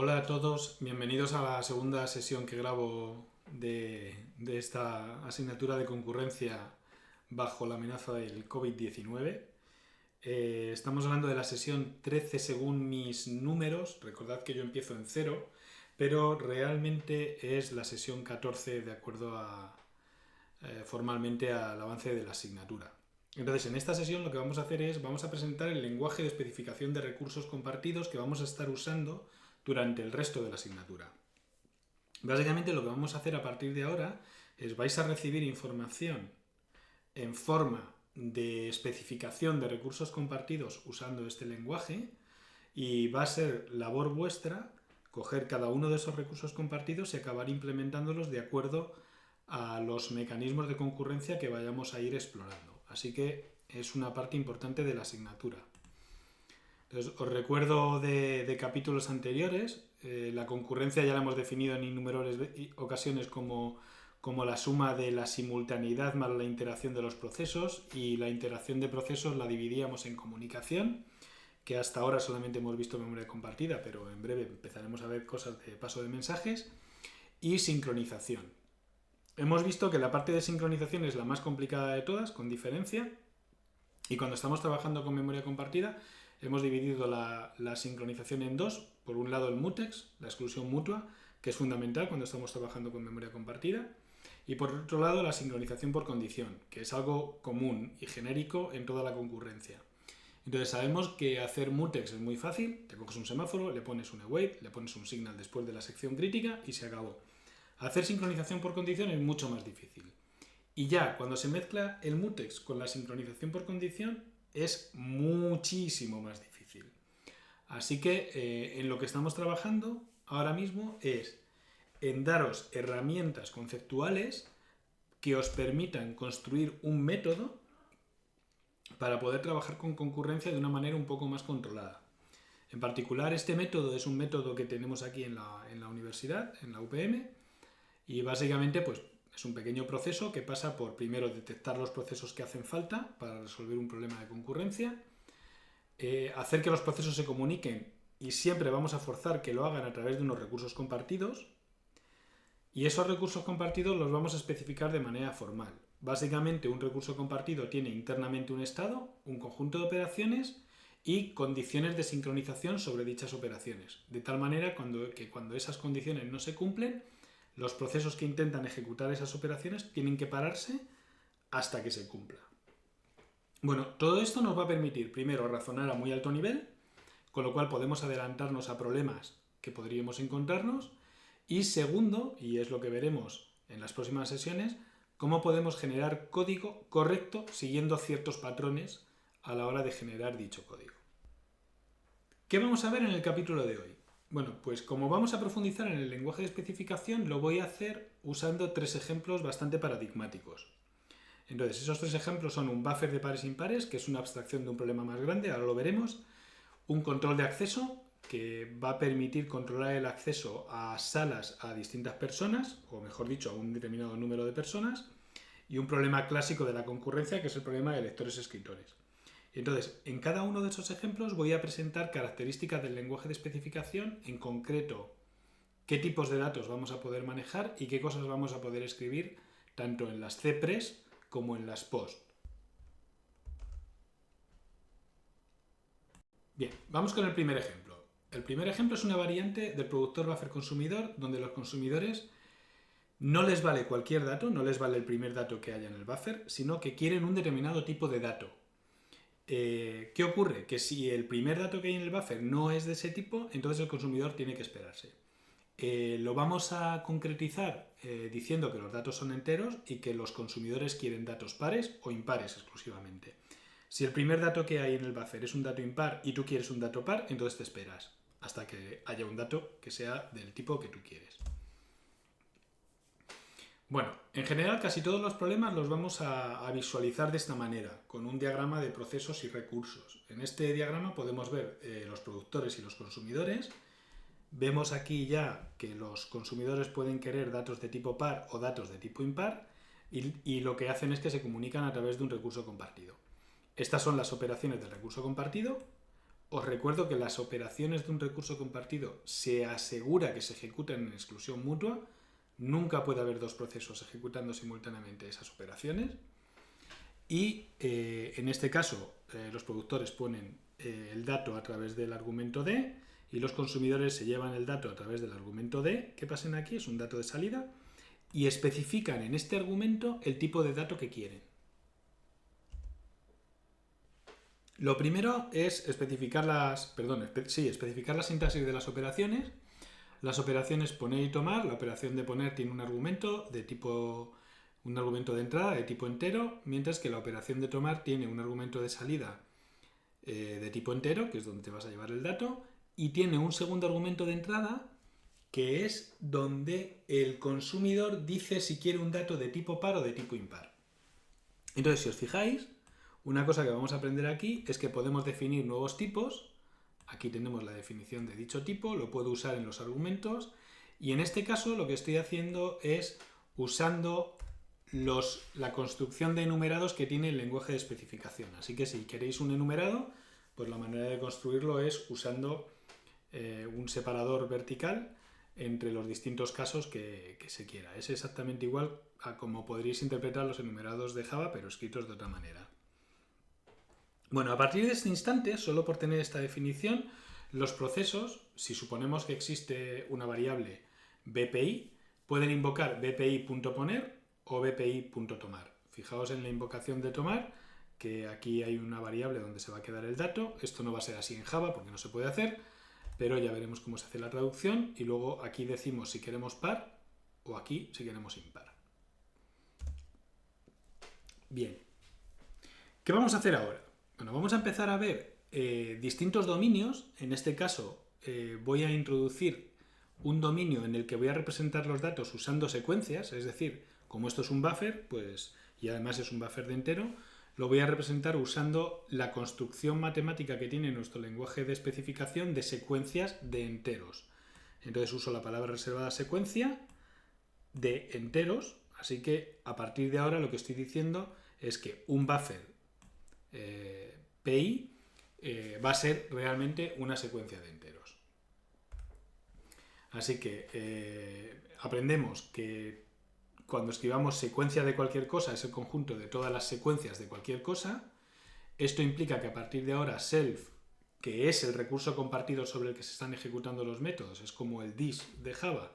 Hola a todos, bienvenidos a la segunda sesión que grabo de esta asignatura de concurrencia bajo la amenaza del COVID-19. Estamos hablando de la sesión 13 según mis números. Recordad que yo empiezo en 0, pero realmente es la sesión 14 de acuerdo formalmente al avance de la asignatura. Entonces, en esta sesión lo que vamos a hacer es, vamos a presentar el lenguaje de especificación de recursos compartidos que vamos a estar usando durante el resto de la asignatura. Básicamente lo que vamos a hacer a partir de ahora es vais a recibir información en forma de especificación de recursos compartidos usando este lenguaje y va a ser labor vuestra coger cada uno de esos recursos compartidos y acabar implementándolos de acuerdo a los mecanismos de concurrencia que vayamos a ir explorando. Así que es una parte importante de la asignatura. Entonces, os recuerdo de capítulos anteriores, la concurrencia ya la hemos definido en innumerables ocasiones como la suma de la simultaneidad más la interacción de los procesos, y la interacción de procesos la dividíamos en comunicación, que hasta ahora solamente hemos visto memoria compartida, pero en breve empezaremos a ver cosas de paso de mensajes, y sincronización. Hemos visto que la parte de sincronización es la más complicada de todas, con diferencia, y cuando estamos trabajando con memoria compartida hemos dividido la sincronización en dos. Por un lado el mutex, la exclusión mutua, que es fundamental cuando estamos trabajando con memoria compartida, y por otro lado la sincronización por condición, que es algo común y genérico en toda la concurrencia. Entonces sabemos que hacer mutex es muy fácil, te coges un semáforo, le pones un await, le pones un signal después de la sección crítica y se acabó. Hacer sincronización por condición es mucho más difícil. Y ya cuando se mezcla el mutex con la sincronización por condición es muchísimo más difícil. Así que en lo que estamos trabajando ahora mismo es en daros herramientas conceptuales que os permitan construir un método para poder trabajar con concurrencia de una manera un poco más controlada. En particular, este método es un método que tenemos aquí en la universidad, en la UPM, y básicamente pues es un pequeño proceso que pasa por, primero, detectar los procesos que hacen falta para resolver un problema de concurrencia, hacer que los procesos se comuniquen, y siempre vamos a forzar que lo hagan a través de unos recursos compartidos, y esos recursos compartidos los vamos a especificar de manera formal. Básicamente, un recurso compartido tiene internamente un estado, un conjunto de operaciones y condiciones de sincronización sobre dichas operaciones, de tal manera que cuando esas condiciones no se cumplen, los procesos que intentan ejecutar esas operaciones tienen que pararse hasta que se cumpla. Bueno, todo esto nos va a permitir, primero, razonar a muy alto nivel, con lo cual podemos adelantarnos a problemas que podríamos encontrarnos, y segundo, y es lo que veremos en las próximas sesiones, cómo podemos generar código correcto siguiendo ciertos patrones a la hora de generar dicho código. ¿Qué vamos a ver en el capítulo de hoy? Bueno, pues como vamos a profundizar en el lenguaje de especificación, lo voy a hacer usando tres ejemplos bastante paradigmáticos. Entonces, esos tres ejemplos son un buffer de pares impares, que es una abstracción de un problema más grande, ahora lo veremos, un control de acceso, que va a permitir controlar el acceso a salas a distintas personas, o mejor dicho, a un determinado número de personas, y un problema clásico de la concurrencia, que es el problema de lectores-escritores. Entonces, en cada uno de esos ejemplos voy a presentar características del lenguaje de especificación, en concreto qué tipos de datos vamos a poder manejar y qué cosas vamos a poder escribir tanto en las CPRES como en las POST. Bien, vamos con el primer ejemplo. El primer ejemplo es una variante del productor buffer consumidor, donde los consumidores no les vale cualquier dato, no les vale el primer dato que haya en el buffer, sino que quieren un determinado tipo de dato. ¿Qué ocurre? Que si el primer dato que hay en el buffer no es de ese tipo, entonces el consumidor tiene que esperarse. Lo vamos a concretizar diciendo que los datos son enteros y que los consumidores quieren datos pares o impares exclusivamente. Si el primer dato que hay en el buffer es un dato impar y tú quieres un dato par, entonces te esperas hasta que haya un dato que sea del tipo que tú quieres. Bueno, en general casi todos los problemas los vamos a visualizar de esta manera, con un diagrama de procesos y recursos. En este diagrama podemos ver los productores y los consumidores. Vemos aquí ya que los consumidores pueden querer datos de tipo par o datos de tipo impar, y lo que hacen es que se comunican a través de un recurso compartido. Estas son las operaciones del recurso compartido. os recuerdo que las operaciones de un recurso compartido se asegura que se ejecutan en exclusión mutua. Nunca puede haber dos procesos ejecutando simultáneamente esas operaciones. Y en este caso, los productores ponen el dato a través del argumento D y los consumidores se llevan el dato a través del argumento D, que pasen aquí, es un dato de salida, y especifican en este argumento el tipo de dato que quieren. Lo primero es especificar especificar la sintaxis de las operaciones. Las operaciones poner y tomar. La operación de poner tiene un argumento de entrada de tipo entero, mientras que la operación de tomar tiene un argumento de salida de tipo entero, que es donde te vas a llevar el dato, y tiene un segundo argumento de entrada, que es donde el consumidor dice si quiere un dato de tipo par o de tipo impar. Entonces, si os fijáis, una cosa que vamos a aprender aquí es que podemos definir nuevos tipos. Aquí tenemos la definición de dicho tipo, lo puedo usar en los argumentos, y en este caso lo que estoy haciendo es usando la construcción de enumerados que tiene el lenguaje de especificación. Así que si queréis un enumerado, pues la manera de construirlo es usando un separador vertical entre los distintos casos que se quiera. Es exactamente igual a como podréis interpretar los enumerados de Java, pero escritos de otra manera. Bueno, a partir de este instante, solo por tener esta definición, los procesos, si suponemos que existe una variable BPI, pueden invocar BPI.poner o BPI.tomar. Fijaos en la invocación de tomar, que aquí hay una variable donde se va a quedar el dato. Esto no va a ser así en Java porque no se puede hacer, pero ya veremos cómo se hace la traducción, y luego aquí decimos si queremos par o aquí si queremos impar. Bien, ¿qué vamos a hacer ahora? Bueno, vamos a empezar a ver distintos dominios. En este caso voy a introducir un dominio en el que voy a representar los datos usando secuencias, es decir, como esto es un buffer, pues, y además es un buffer de entero, lo voy a representar usando la construcción matemática que tiene nuestro lenguaje de especificación de secuencias de enteros. Entonces uso la palabra reservada secuencia de enteros, así que a partir de ahora lo que estoy diciendo es que un buffer PI va a ser realmente una secuencia de enteros. Así que aprendemos que cuando escribamos secuencia de cualquier cosa es el conjunto de todas las secuencias de cualquier cosa. Esto implica que a partir de ahora self, que es el recurso compartido sobre el que se están ejecutando los métodos, es como el this de Java,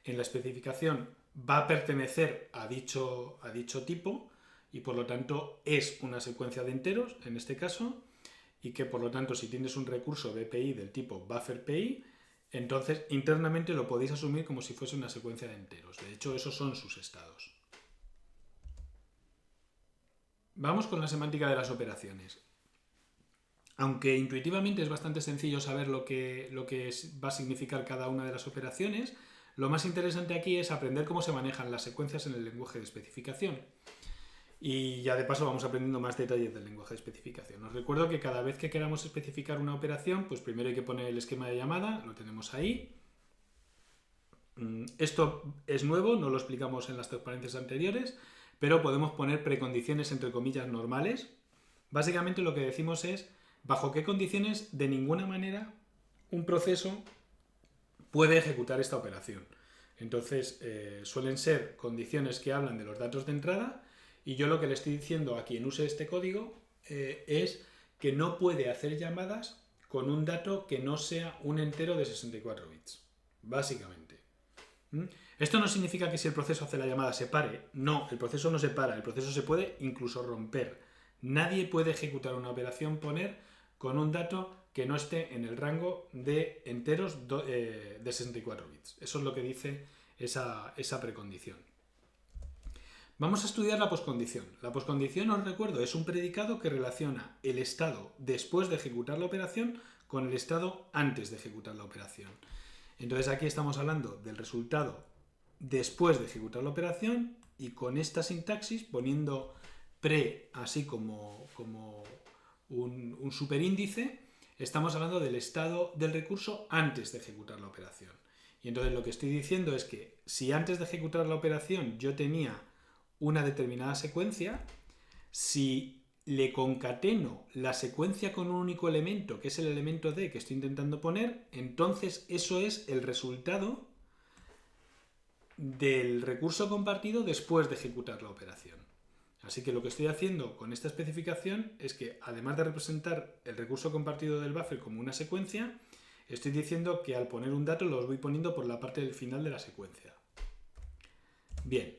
en la especificación va a pertenecer a dicho tipo, y por lo tanto es una secuencia de enteros en este caso, y que por lo tanto si tienes un recurso BPI del tipo bufferPI, entonces internamente lo podéis asumir como si fuese una secuencia de enteros. De hecho, esos son sus estados. Vamos con la semántica de las operaciones. Aunque intuitivamente es bastante sencillo saber lo que va a significar cada una de las operaciones, lo más interesante aquí es aprender cómo se manejan las secuencias en el lenguaje de especificación. Y ya de paso vamos aprendiendo más detalles del lenguaje de especificación. Os recuerdo que cada vez que queramos especificar una operación, pues primero hay que poner el esquema de llamada, lo tenemos ahí. Esto es nuevo, no lo explicamos en las transparencias anteriores, pero podemos poner precondiciones entre comillas normales. Básicamente lo que decimos es bajo qué condiciones de ninguna manera un proceso puede ejecutar esta operación. Entonces suelen ser condiciones que hablan de los datos de entrada, y yo lo que le estoy diciendo a quien use este código es que no puede hacer llamadas con un dato que no sea un entero de 64 bits, básicamente. Esto no significa que si el proceso hace la llamada se pare. No, el proceso no se para, el proceso se puede incluso romper. Nadie puede ejecutar una operación poner con un dato que no esté en el rango de enteros de 64 bits. Eso es lo que dice esa precondición. Vamos a estudiar la poscondición. La poscondición, os recuerdo, es un predicado que relaciona el estado después de ejecutar la operación con el estado antes de ejecutar la operación. Entonces aquí estamos hablando del resultado después de ejecutar la operación, y con esta sintaxis, poniendo pre así como un superíndice, estamos hablando del estado del recurso antes de ejecutar la operación. Y entonces lo que estoy diciendo es que si antes de ejecutar la operación yo tenía una determinada secuencia, si le concateno la secuencia con un único elemento, que es el elemento D que estoy intentando poner, entonces eso es el resultado del recurso compartido después de ejecutar la operación. Así que lo que estoy haciendo con esta especificación es que, además de representar el recurso compartido del buffer como una secuencia, estoy diciendo que al poner un dato los voy poniendo por la parte del final de la secuencia. Bien,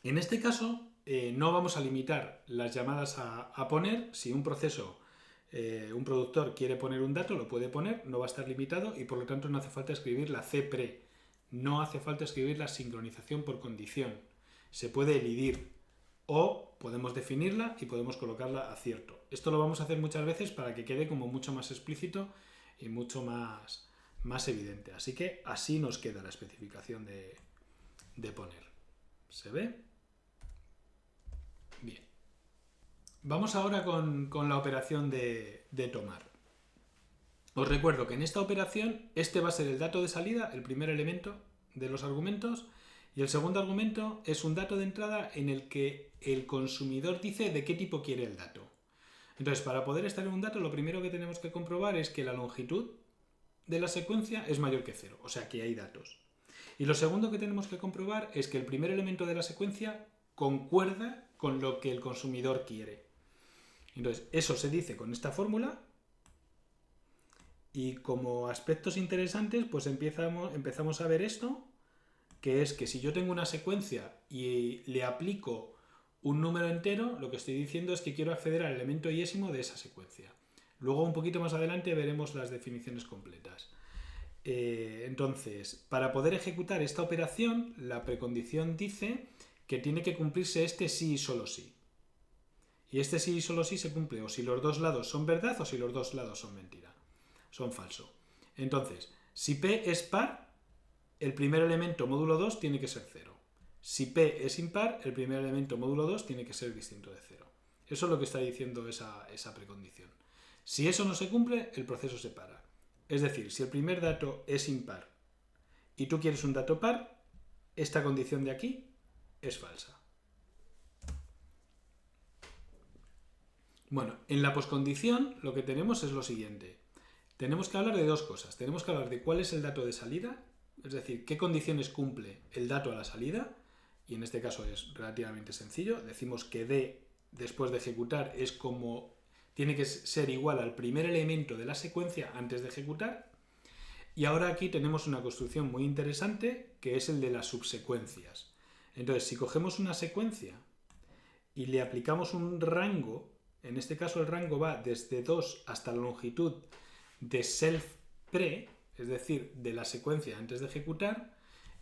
en este caso no vamos a limitar las llamadas a poner. Si un proceso, un productor quiere poner un dato, lo puede poner, no va a estar limitado y por lo tanto no hace falta escribir la cpre, no hace falta escribir la sincronización por condición. Se puede elidir o podemos definirla y podemos colocarla a cierto. Esto lo vamos a hacer muchas veces para que quede como mucho más explícito y mucho más evidente. Así que así nos queda la especificación de poner. ¿Se ve? Bien. Vamos ahora con la operación de tomar. Os recuerdo que en esta operación este va a ser el dato de salida, el primer elemento de los argumentos, y el segundo argumento es un dato de entrada en el que el consumidor dice de qué tipo quiere el dato. Entonces, para poder estar en un dato, lo primero que tenemos que comprobar es que la longitud de la secuencia es mayor que 0, o sea que hay datos. Y lo segundo que tenemos que comprobar es que el primer elemento de la secuencia concuerda con lo que el consumidor quiere. Entonces, eso se dice con esta fórmula y como aspectos interesantes, pues empezamos a ver esto, que es que si yo tengo una secuencia y le aplico un número entero, lo que estoy diciendo es que quiero acceder al elemento yésimo de esa secuencia. Luego, un poquito más adelante, veremos las definiciones completas. Entonces, para poder ejecutar esta operación, la precondición dice que tiene que cumplirse este sí y solo sí. Y este sí y solo sí se cumple o si los dos lados son verdad o si los dos lados son mentira, son falso. Entonces, si P es par, el primer elemento módulo 2 tiene que ser 0. Si P es impar, el primer elemento módulo 2 tiene que ser distinto de 0. Eso es lo que está diciendo esa precondición. Si eso no se cumple, el proceso se para. Es decir, si el primer dato es impar y tú quieres un dato par, esta condición de aquí es falsa. Bueno, en la poscondición lo que tenemos es lo siguiente. Tenemos que hablar de dos cosas. Tenemos que hablar de cuál es el dato de salida, es decir, qué condiciones cumple el dato a la salida, y en este caso es relativamente sencillo. Decimos que D después de ejecutar es como tiene que ser igual al primer elemento de la secuencia antes de ejecutar. Y ahora aquí tenemos una construcción muy interesante que es el de las subsecuencias. Entonces, si cogemos una secuencia y le aplicamos un rango, en este caso el rango va desde 2 hasta la longitud de self-pre, es decir, de la secuencia antes de ejecutar,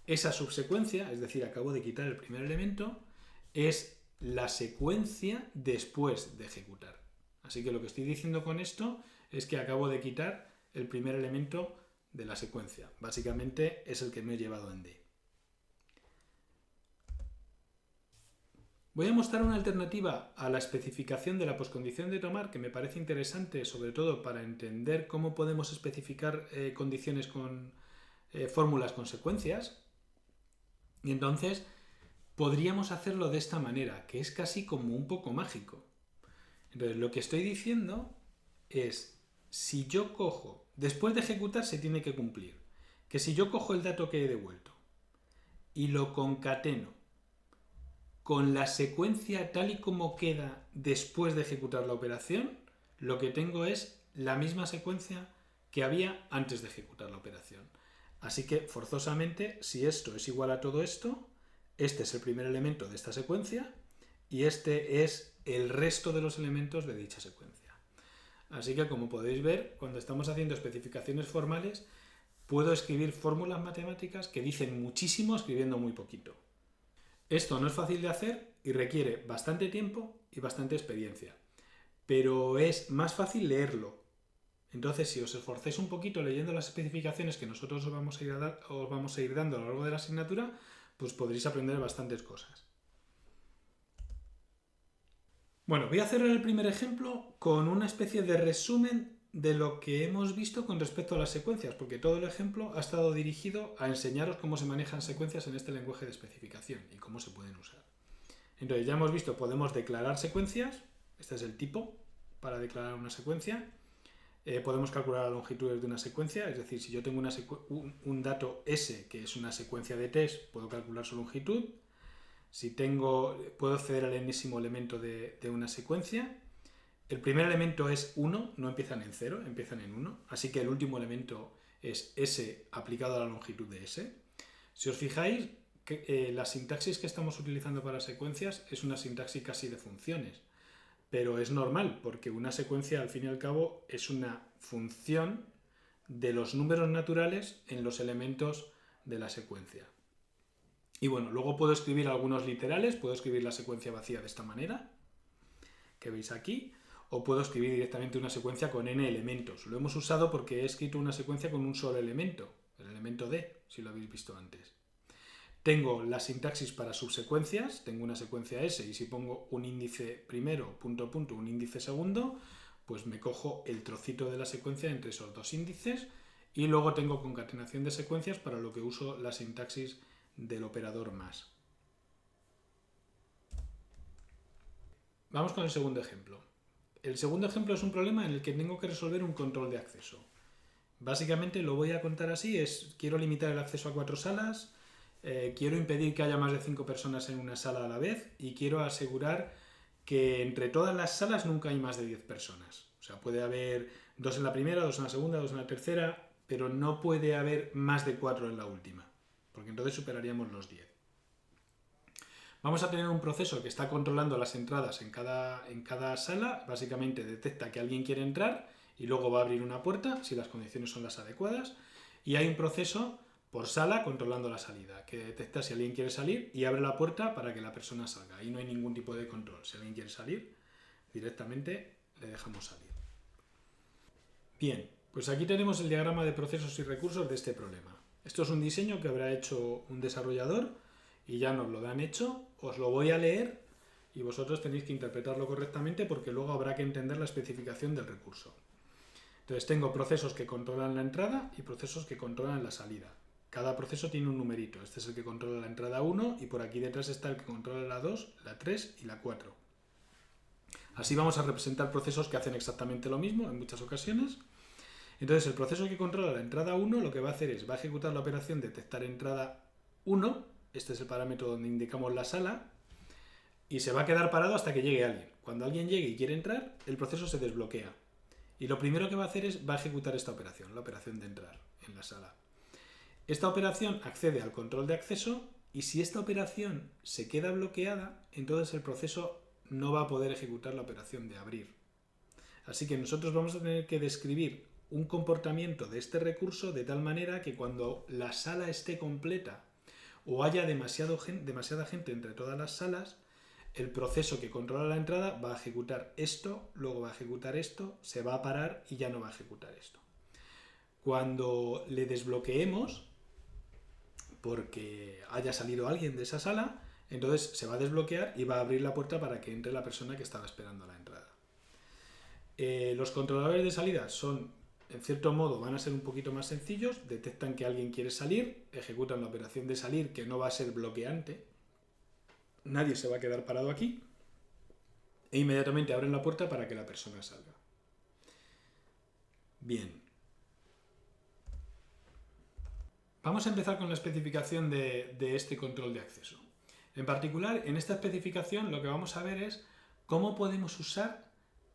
esa subsecuencia, es decir, acabo de quitar el primer elemento, es la secuencia después de ejecutar. Así que lo que estoy diciendo con esto es que acabo de quitar el primer elemento de la secuencia. Básicamente es el que me he llevado en D. Voy a mostrar una alternativa a la especificación de la poscondición de tomar que me parece interesante, sobre todo para entender cómo podemos especificar condiciones con fórmulas con secuencias. Y entonces podríamos hacerlo de esta manera, que es casi como un poco mágico. Entonces, lo que estoy diciendo es, si yo cojo, después de ejecutar se tiene que cumplir, que si yo cojo el dato que he devuelto y lo concateno con la secuencia tal y como queda después de ejecutar la operación, lo que tengo es la misma secuencia que había antes de ejecutar la operación. Así que, forzosamente, si esto es igual a todo esto, este es el primer elemento de esta secuencia y este es el resto de los elementos de dicha secuencia. Así que, como podéis ver, cuando estamos haciendo especificaciones formales, puedo escribir fórmulas matemáticas que dicen muchísimo escribiendo muy poquito. Esto no es fácil de hacer y requiere bastante tiempo y bastante experiencia, pero es más fácil leerlo. Entonces, si os esforcéis un poquito leyendo las especificaciones que nosotros os vamos a ir dando a lo largo de la asignatura, pues podréis aprender bastantes cosas. Bueno, voy a cerrar el primer ejemplo con una especie de resumen de lo que hemos visto con respecto a las secuencias, porque todo el ejemplo ha estado dirigido a enseñaros cómo se manejan secuencias en este lenguaje de especificación y cómo se pueden usar. Entonces, ya hemos visto, podemos declarar secuencias, Este es el tipo para declarar una secuencia. Podemos calcular las longitudes de una secuencia, es decir, si yo tengo un dato S, que es una secuencia de test, puedo calcular su longitud. Puedo acceder al enésimo elemento de una secuencia. El primer elemento es 1, no empiezan en 0, empiezan en 1, así que el último elemento es S aplicado a la longitud de S. Si os fijáis, la sintaxis que estamos utilizando para secuencias es una sintaxis casi de funciones, pero es normal, porque una secuencia al fin y al cabo es una función de los números naturales en los elementos de la secuencia. Y bueno, luego puedo escribir algunos literales, puedo escribir la secuencia vacía de esta manera, que veis aquí, o puedo escribir directamente una secuencia con n elementos. Lo hemos usado porque he escrito una secuencia con un solo elemento, el elemento d, si lo habéis visto antes. Tengo la sintaxis para subsecuencias, tengo una secuencia S y si pongo un índice primero, punto, punto, un índice segundo, pues me cojo el trocito de la secuencia entre esos dos índices y luego tengo concatenación de secuencias para lo que uso la sintaxis del operador más. Vamos con el segundo ejemplo. El segundo ejemplo es un problema en el que tengo que resolver un control de acceso. Básicamente lo voy a contar así, quiero limitar el acceso a 4 salas, quiero impedir que haya más de 5 personas en una sala a la vez y quiero asegurar que entre todas las salas nunca hay más de 10 personas. O sea, puede haber 2 en la primera, 2 en la segunda, 2 en la tercera, pero no puede haber más de 4 en la última, porque entonces superaríamos los 10. Vamos a tener un proceso que está controlando las entradas en cada sala, básicamente detecta que alguien quiere entrar y luego va a abrir una puerta si las condiciones son las adecuadas, y hay un proceso por sala controlando la salida, que detecta si alguien quiere salir y abre la puerta para que la persona salga. Ahí no hay ningún tipo de control. Si alguien quiere salir, directamente le dejamos salir. Bien, pues aquí tenemos el diagrama de procesos y recursos de este problema. Esto es un diseño que habrá hecho un desarrollador y ya nos lo dan hecho. Os lo voy a leer y vosotros tenéis que interpretarlo correctamente porque luego habrá que entender la especificación del recurso. Entonces tengo procesos que controlan la entrada y procesos que controlan la salida. Cada proceso tiene un numerito. Este es el que controla la entrada 1 y por aquí detrás está el que controla la 2, la 3 y la 4. Así vamos a representar procesos que hacen exactamente lo mismo en muchas ocasiones. Entonces el proceso que controla la entrada 1 lo que va a hacer es, va a ejecutar la operación detectar entrada 1, este es el parámetro donde indicamos la sala, y se va a quedar parado hasta que llegue alguien. Cuando alguien llegue y quiere entrar, el proceso se desbloquea. Y lo primero que va a hacer es, va a ejecutar esta operación, la operación de entrar en la sala. Esta operación accede al control de acceso y si esta operación se queda bloqueada, entonces el proceso no va a poder ejecutar la operación de abrir. Así que nosotros vamos a tener que describir un comportamiento de este recurso de tal manera que cuando la sala esté completa o haya demasiada gente entre todas las salas, el proceso que controla la entrada va a ejecutar esto, luego va a ejecutar esto, se va a parar y ya no va a ejecutar esto. Cuando le desbloqueemos, porque haya salido alguien de esa sala, entonces se va a desbloquear y va a abrir la puerta para que entre la persona que estaba esperando a la entrada. Los controladores de salida son, en cierto modo, van a ser un poquito más sencillos, detectan que alguien quiere salir, ejecutan la operación de salir que no va a ser bloqueante, nadie se va a quedar parado aquí e inmediatamente abren la puerta para que la persona salga. Bien. Vamos a empezar con la especificación de este control de acceso. En particular, en esta especificación lo que vamos a ver es cómo podemos usar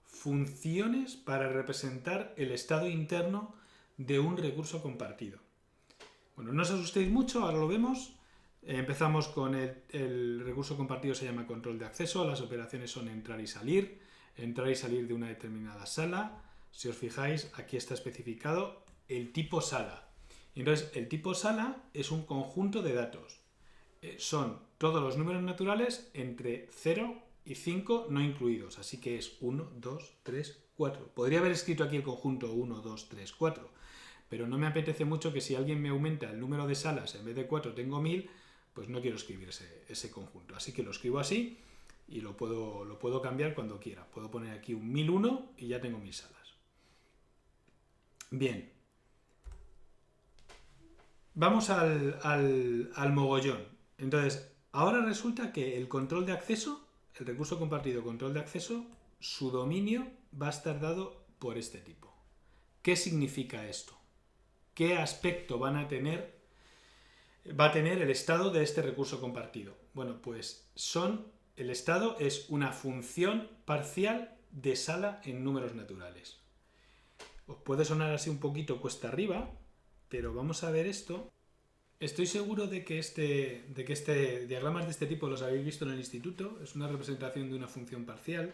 funciones para representar el estado interno de un recurso compartido. Bueno, no os asustéis mucho, ahora lo vemos. Empezamos con el recurso compartido, se llama control de acceso, las operaciones son entrar y salir de una determinada sala. Si os fijáis, aquí está especificado el tipo sala. Entonces, el tipo sala es un conjunto de datos. Son todos los números naturales entre 0 y 5 no incluidos, así que es 1, 2, 3, 4. Podría haber escrito aquí el conjunto 1, 2, 3, 4, pero no me apetece mucho que si alguien me aumenta el número de salas, en vez de 4 tengo 1000, pues no quiero escribir ese conjunto. Así que lo escribo así y lo puedo cambiar cuando quiera. Puedo poner aquí un 1001 y ya tengo 1000 salas. Bien. Vamos al mogollón. Entonces, ahora resulta que el control de acceso, el recurso compartido control de acceso, su dominio va a estar dado por este tipo. ¿Qué significa esto? ¿Qué aspecto va a tener el estado de este recurso compartido? Bueno, pues el estado es una función parcial de sala en números naturales. Os puede sonar así un poquito cuesta arriba, pero vamos a ver esto. Estoy seguro de que diagramas de este tipo los habéis visto en el instituto. Es una representación de una función parcial.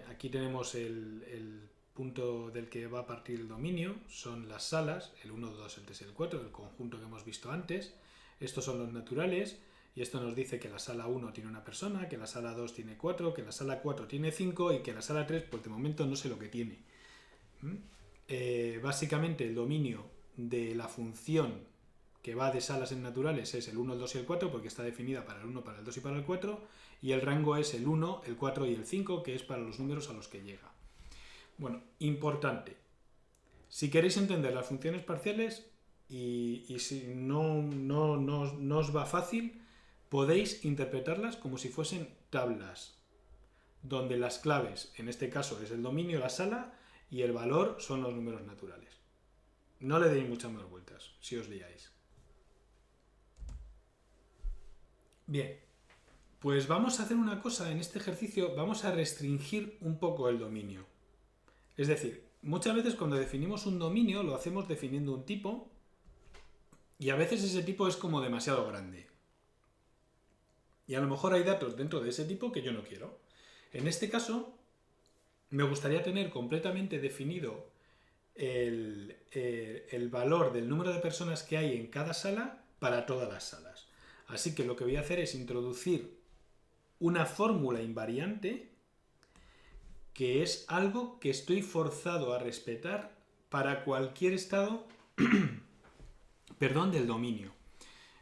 Aquí tenemos el punto del que va a partir el dominio, son las salas, el 1, 2, el 3 y el 4, el conjunto que hemos visto antes. Estos son los naturales, y esto nos dice que la sala 1 tiene una persona, que la sala 2 tiene 4, que la sala 4 tiene 5 y que la sala 3, pues de momento no sé lo que tiene. Básicamente el dominio de la función que va de salas en naturales es el 1, el 2 y el 4, porque está definida para el 1, para el 2 y para el 4, y el rango es el 1, el 4 y el 5, que es para los números a los que llega. Bueno, importante. Si queréis entender las funciones parciales y si no os va fácil, podéis interpretarlas como si fuesen tablas, donde las claves, en este caso es el dominio, la sala, y el valor son los números naturales. No le deis muchas más vueltas, si os liáis. Bien, pues vamos a hacer una cosa en este ejercicio, vamos a restringir un poco el dominio. Es decir, muchas veces cuando definimos un dominio lo hacemos definiendo un tipo y a veces ese tipo es como demasiado grande. Y a lo mejor hay datos dentro de ese tipo que yo no quiero. En este caso, me gustaría tener completamente definido el valor del número de personas que hay en cada sala para todas las salas. Así que lo que voy a hacer es introducir una fórmula invariante que es algo que estoy forzado a respetar para cualquier estado del dominio.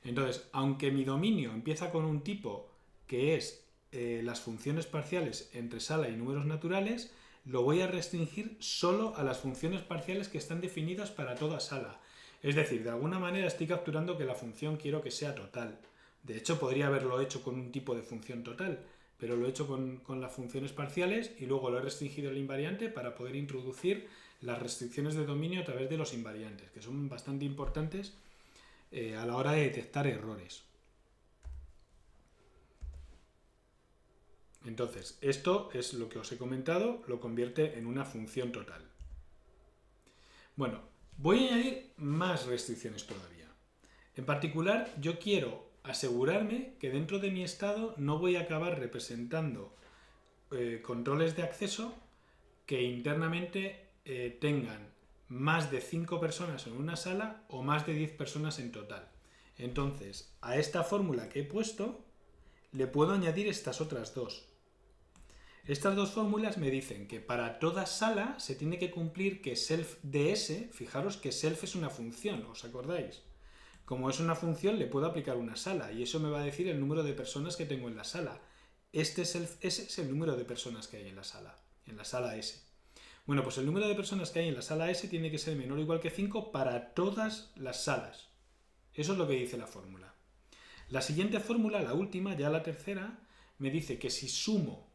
Entonces, aunque mi dominio empieza con un tipo que es las funciones parciales entre sala y números naturales, lo voy a restringir solo a las funciones parciales que están definidas para toda sala. Es decir, de alguna manera estoy capturando que la función quiero que sea total. De hecho, podría haberlo hecho con un tipo de función total, pero lo he hecho con las funciones parciales y luego lo he restringido el invariante para poder introducir las restricciones de dominio a través de los invariantes, que son bastante importantes a la hora de detectar errores. Entonces, esto es lo que os he comentado, lo convierte en una función total. Bueno, voy a añadir más restricciones todavía. En particular, yo quiero asegurarme que dentro de mi estado no voy a acabar representando controles de acceso que internamente tengan más de 5 personas en una sala o más de 10 personas en total. Entonces, a esta fórmula que he puesto le puedo añadir estas otras dos. Estas dos fórmulas me dicen que para toda sala se tiene que cumplir que self ds, fijaros que self es una función, ¿os acordáis? Como es una función, le puedo aplicar una sala y eso me va a decir el número de personas que tengo en la sala. Este self s es el número de personas que hay en la sala S. Bueno, pues el número de personas que hay en la sala S tiene que ser menor o igual que 5 para todas las salas. Eso es lo que dice la fórmula. La siguiente fórmula, la última, ya la tercera, me dice que si sumo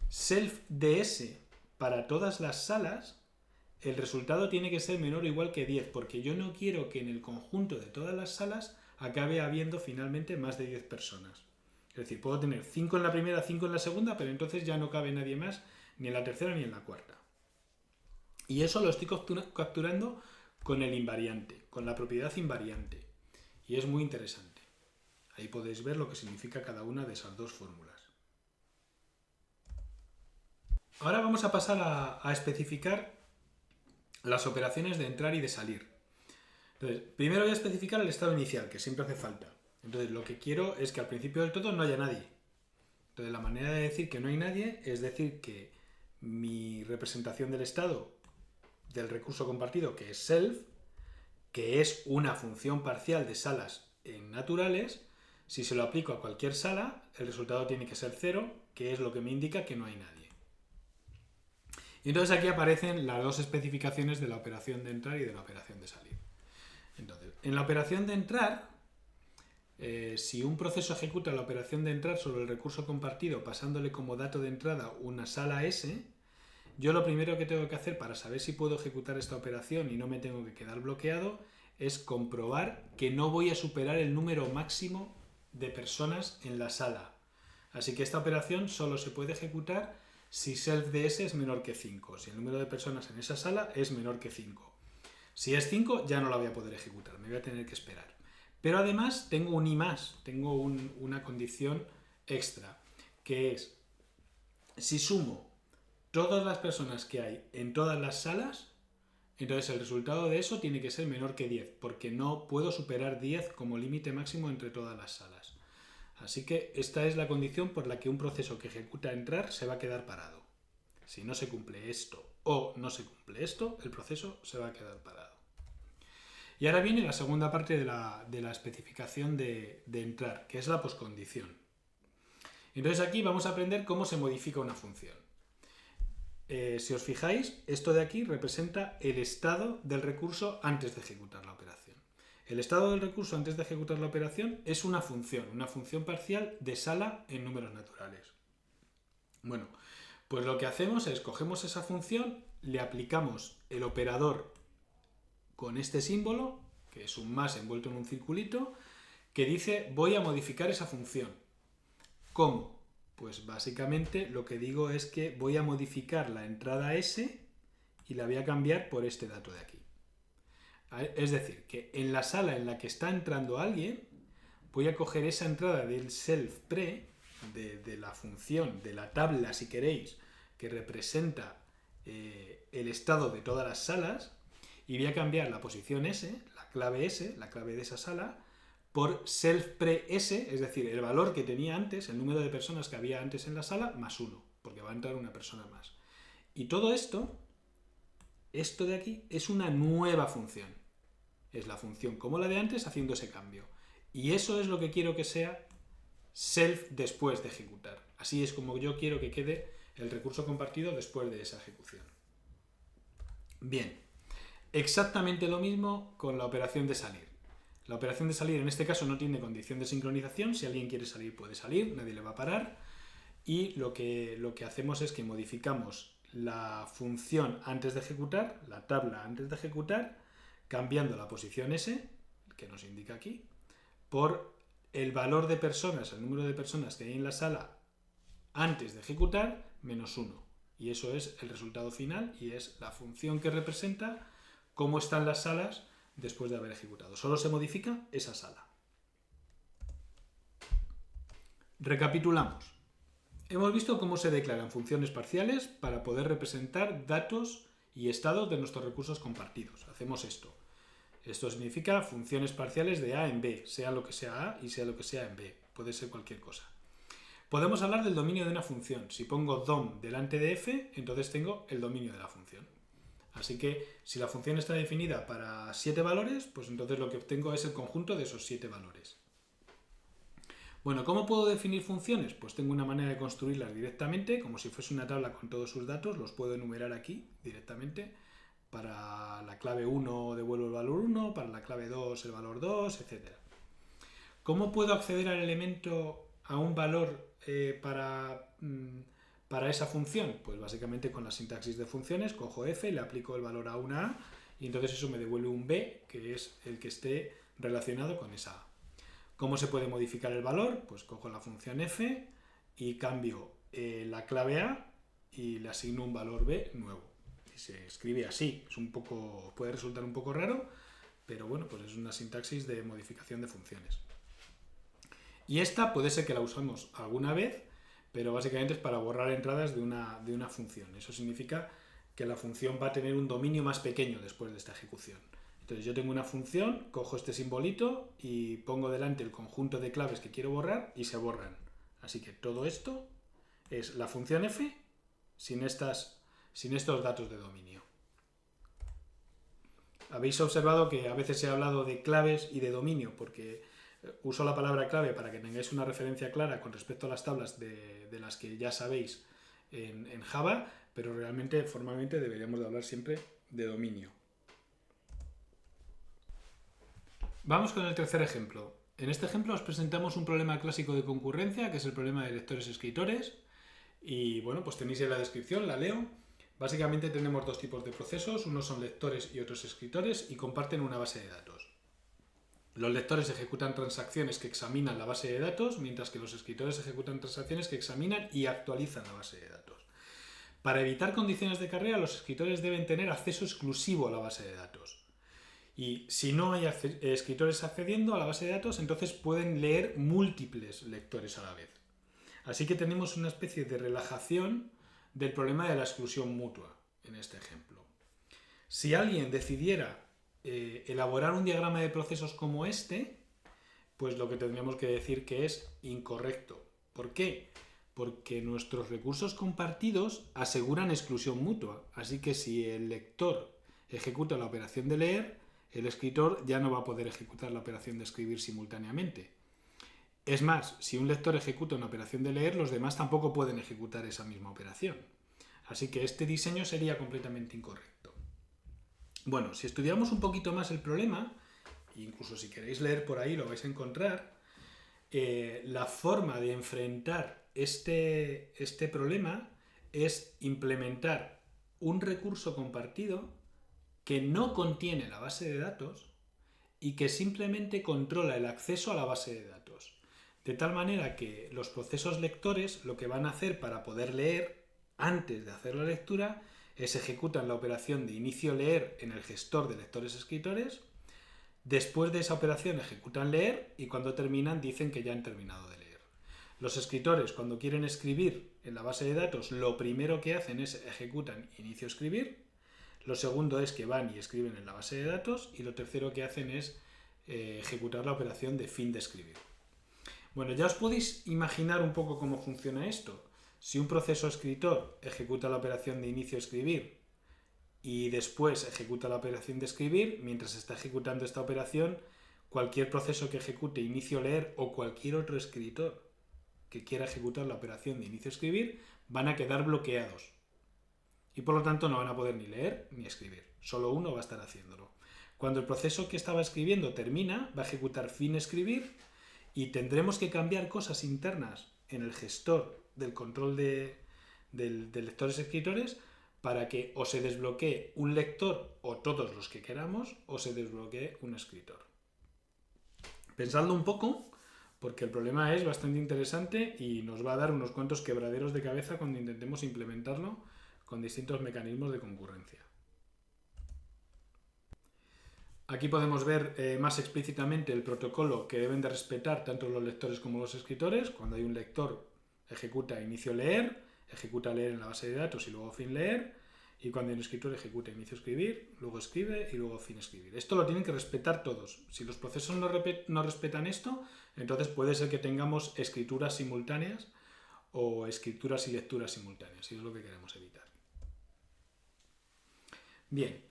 self ds para todas las salas, el resultado tiene que ser menor o igual que 10, porque yo no quiero que en el conjunto de todas las salas acabe habiendo finalmente más de 10 personas. Es decir, puedo tener 5 en la primera, 5 en la segunda, pero entonces ya no cabe nadie más, ni en la tercera ni en la cuarta. Y eso lo estoy capturando con el invariante, con la propiedad invariante. Y es muy interesante. Ahí podéis ver lo que significa cada una de esas dos fórmulas. Ahora vamos a pasar a especificar las operaciones de entrar y de salir. Entonces, primero voy a especificar el estado inicial, que siempre hace falta. Entonces, lo que quiero es que al principio del todo no haya nadie. Entonces, la manera de decir que no hay nadie es decir que mi representación del estado del recurso compartido, que es self, que es una función parcial de salas en naturales, si se lo aplico a cualquier sala, el resultado tiene que ser 0, que es lo que me indica que no hay nadie. Y entonces aquí aparecen las dos especificaciones de la operación de entrar y de la operación de salir. Entonces, en la operación de entrar, Si un proceso ejecuta la operación de entrar sobre el recurso compartido pasándole como dato de entrada una sala S, yo lo primero que tengo que hacer para saber si puedo ejecutar esta operación y no me tengo que quedar bloqueado es comprobar que no voy a superar el número máximo de personas en la sala. Así que esta operación solo se puede ejecutar si self de S es menor que 5, si el número de personas en esa sala es menor que 5. Si es 5 ya no la voy a poder ejecutar, me voy a tener que esperar. Pero además tengo un i más, tengo una condición extra, que es si sumo todas las personas que hay en todas las salas, entonces el resultado de eso tiene que ser menor que 10, porque no puedo superar 10 como límite máximo entre todas las salas. Así que esta es la condición por la que un proceso que ejecuta entrar se va a quedar parado. Si no se cumple esto o no se cumple esto, el proceso se va a quedar parado. Y ahora viene la segunda parte de la especificación de entrar, que es la poscondición. Entonces aquí vamos a aprender cómo se modifica una función. Si os fijáis, esto de aquí representa el estado del recurso antes de ejecutar la operación. El estado del recurso antes de ejecutar la operación es una función parcial de sala en números naturales. Bueno, pues lo que hacemos es cogemos esa función, le aplicamos el operador con este símbolo, que es un más envuelto en un circulito, que dice voy a modificar esa función. ¿Cómo? Pues básicamente lo que digo es que voy a modificar la entrada S y la voy a cambiar por este dato de aquí. Es decir, que en la sala en la que está entrando alguien, voy a coger esa entrada del self pre, de la función, de la tabla si queréis, que representa el estado de todas las salas, y voy a cambiar la posición S, la clave de esa sala, por self pre S, es decir, el valor que tenía antes, el número de personas que había antes en la sala, más 1, porque va a entrar una persona más. Y todo esto de aquí, es una nueva función. Es la función como la de antes haciendo ese cambio. Y eso es lo que quiero que sea self después de ejecutar. Así es como yo quiero que quede el recurso compartido después de esa ejecución. Bien, exactamente lo mismo con la operación de salir. La operación de salir en este caso no tiene condición de sincronización. Si alguien quiere salir puede salir, nadie le va a parar. Y lo que hacemos es que modificamos la función antes de ejecutar, la tabla antes de ejecutar, cambiando la posición S, que nos indica aquí, por el valor de personas, el número de personas que hay en la sala antes de ejecutar, menos 1. Y eso es el resultado final y es la función que representa cómo están las salas después de haber ejecutado. Solo se modifica esa sala. Recapitulamos. Hemos visto cómo se declaran funciones parciales para poder representar datos y estados de nuestros recursos compartidos. Hacemos esto. Esto significa funciones parciales de A en B, sea lo que sea A y sea lo que sea en B. Puede ser cualquier cosa. Podemos hablar del dominio de una función. Si pongo dom delante de f, entonces tengo el dominio de la función. Así que si la función está definida para 7 valores, pues entonces lo que obtengo es el conjunto de esos 7 valores. Bueno, ¿cómo puedo definir funciones? Pues tengo una manera de construirlas directamente, como si fuese una tabla con todos sus datos, los puedo enumerar aquí directamente. Para la clave 1 devuelvo el valor 1, para la clave 2 el valor 2, etc. ¿Cómo puedo acceder al elemento, a un valor para esa función? Pues básicamente con la sintaxis de funciones, cojo f, le aplico el valor a una a, y entonces eso me devuelve un b, que es el que esté relacionado con esa a. ¿Cómo se puede modificar el valor? Pues cojo la función f y cambio la clave a y le asigno un valor b nuevo. Y se escribe así. Puede resultar un poco raro, pero bueno, pues es una sintaxis de modificación de funciones. Y esta puede ser que la usamos alguna vez, pero básicamente es para borrar entradas de una función. Eso significa que la función va a tener un dominio más pequeño después de esta ejecución. Entonces yo tengo una función, cojo este simbolito y pongo delante el conjunto de claves que quiero borrar y se borran. Así que todo esto es la función f sin estos datos de dominio. Habéis observado que a veces he hablado de claves y de dominio porque uso la palabra clave para que tengáis una referencia clara con respecto a las tablas de las que ya sabéis en Java, pero realmente formalmente deberíamos de hablar siempre de dominio. Vamos con el tercer ejemplo. En este ejemplo os presentamos un problema clásico de concurrencia, que es el problema de lectores-escritores. Y bueno, pues tenéis en la descripción, la leo. Básicamente tenemos dos tipos de procesos, unos son lectores y otros escritores, y comparten una base de datos. Los lectores ejecutan transacciones que examinan la base de datos, mientras que los escritores ejecutan transacciones que examinan y actualizan la base de datos. Para evitar condiciones de carrera, los escritores deben tener acceso exclusivo a la base de datos. Y si no hay escritores accediendo a la base de datos, entonces pueden leer múltiples lectores a la vez. Así que tenemos una especie de relajación del problema de la exclusión mutua en este ejemplo. Si alguien decidiera elaborar un diagrama de procesos como este, pues lo que tendríamos que decir que es incorrecto. ¿Por qué? Porque nuestros recursos compartidos aseguran exclusión mutua. Así que si el lector ejecuta la operación de leer, el escritor ya no va a poder ejecutar la operación de escribir simultáneamente. Es más, si un lector ejecuta una operación de leer, los demás tampoco pueden ejecutar esa misma operación. Así que este diseño sería completamente incorrecto. Bueno, si estudiamos un poquito más el problema, incluso si queréis leer por ahí lo vais a encontrar, la forma de enfrentar este problema es implementar un recurso compartido que no contiene la base de datos y que simplemente controla el acceso a la base de datos. De tal manera que los procesos lectores lo que van a hacer para poder leer antes de hacer la lectura es ejecutan la operación de inicio leer en el gestor de lectores-escritores. Después de esa operación ejecutan leer y cuando terminan dicen que ya han terminado de leer. Los escritores, cuando quieren escribir en la base de datos, lo primero que hacen es ejecutan inicio escribir. Lo segundo es que van y escriben en la base de datos. Y lo tercero que hacen es ejecutar la operación de fin de escribir. Bueno, ya os podéis imaginar un poco cómo funciona esto. Si un proceso escritor ejecuta la operación de inicio escribir y después ejecuta la operación de escribir, mientras está ejecutando esta operación, cualquier proceso que ejecute inicio leer o cualquier otro escritor que quiera ejecutar la operación de inicio escribir van a quedar bloqueados y por lo tanto no van a poder ni leer ni escribir. Solo uno va a estar haciéndolo. Cuando el proceso que estaba escribiendo termina, va a ejecutar fin escribir y tendremos que cambiar cosas internas en el gestor del control de lectores-escritores para que o se desbloquee un lector o todos los que queramos o se desbloquee un escritor. Pensadlo un poco porque el problema es bastante interesante y nos va a dar unos cuantos quebraderos de cabeza cuando intentemos implementarlo con distintos mecanismos de concurrencia. Aquí podemos ver más explícitamente el protocolo que deben de respetar tanto los lectores como los escritores. Cuando hay un lector, ejecuta inicio leer, ejecuta leer en la base de datos y luego fin leer. Y cuando hay un escritor, ejecuta inicio escribir, luego escribe y luego fin escribir. Esto lo tienen que respetar todos. Si los procesos no respetan esto, entonces puede ser que tengamos escrituras simultáneas o escrituras y lecturas simultáneas. Y es lo que queremos evitar. Bien.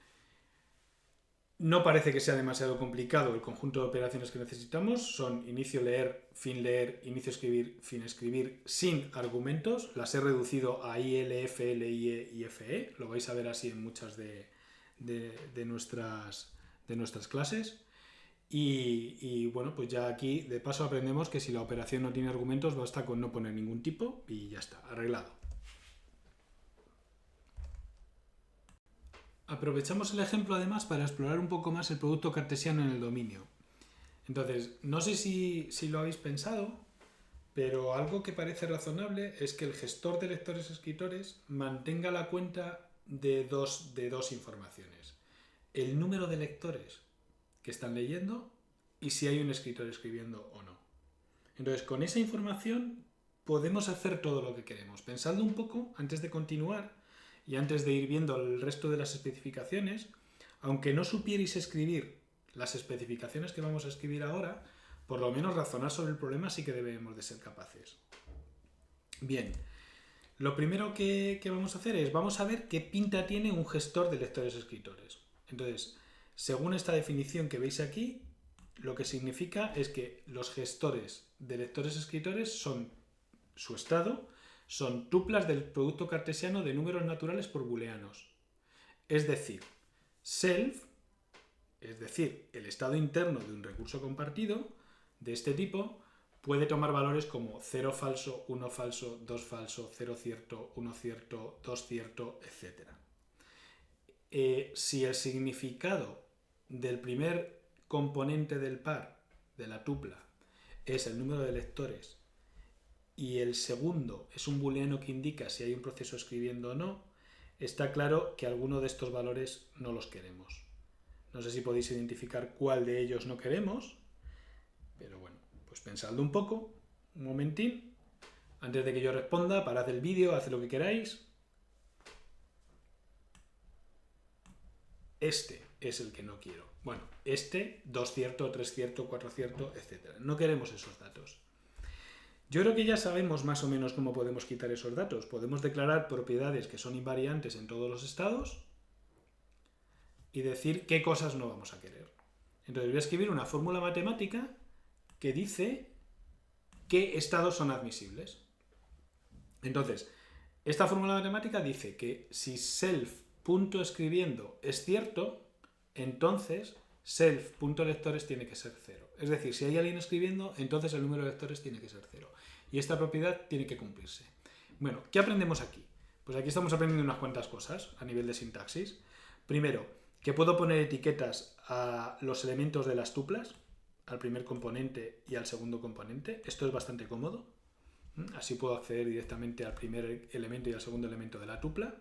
No parece que sea demasiado complicado el conjunto de operaciones que necesitamos. Son inicio leer, inicio escribir, fin escribir sin argumentos. Las he reducido a IL, FL, IE y FE. Lo vais a ver así en muchas de nuestras clases. Y bueno, pues ya aquí de paso aprendemos que si la operación no tiene argumentos basta con no poner ningún tipo y ya está, arreglado. Aprovechamos el ejemplo además para explorar un poco más el producto cartesiano en el dominio. Entonces, no sé si lo habéis pensado, pero algo que parece razonable es que el gestor de lectores-escritores mantenga la cuenta de dos informaciones. El número de lectores que están leyendo y si hay un escritor escribiendo o no. Entonces, con esa información podemos hacer todo lo que queremos. Pensadlo un poco antes de continuar. Y antes de ir viendo el resto de las especificaciones, aunque no supierais escribir las especificaciones que vamos a escribir ahora, por lo menos razonar sobre el problema sí que debemos de ser capaces. Bien, lo primero que vamos a hacer es, vamos a ver qué pinta tiene un gestor de lectores-escritores. Entonces, según esta definición que veis aquí, lo que significa es que los gestores de lectores-escritores son su estado, son tuplas del producto cartesiano de números naturales por booleanos. Es decir, self, es decir, el estado interno de un recurso compartido, de este tipo puede tomar valores como 0 falso, 1 falso, 2 falso, 0 cierto, 1 cierto, 2 cierto, etc. Si el significado del primer componente del par, de la tupla, es el número de lectores y el segundo es un booleano que indica si hay un proceso escribiendo o no, está claro que alguno de estos valores no los queremos. No sé si podéis identificar cuál de ellos no queremos, pero bueno, pues pensadlo un poco, un momentín, antes de que yo responda, parad el vídeo, haced lo que queráis. Este es el que no quiero. Bueno, este, 2 cierto, 3 cierto, 4 cierto, etc. No queremos esos datos. Yo creo que ya sabemos más o menos cómo podemos quitar esos datos. Podemos declarar propiedades que son invariantes en todos los estados y decir qué cosas no vamos a querer. Entonces voy a escribir una fórmula matemática que dice qué estados son admisibles. Entonces, esta fórmula matemática dice que si self.escribiendo es cierto, entonces self.lectores tiene que ser 0. Es decir, si hay alguien escribiendo, entonces el número de lectores tiene que ser 0. Y esta propiedad tiene que cumplirse. Bueno, ¿qué aprendemos aquí? Pues aquí estamos aprendiendo unas cuantas cosas a nivel de sintaxis. Primero, que puedo poner etiquetas a los elementos de las tuplas, al primer componente y al segundo componente. Esto es bastante cómodo. Así puedo acceder directamente al primer elemento y al segundo elemento de la tupla.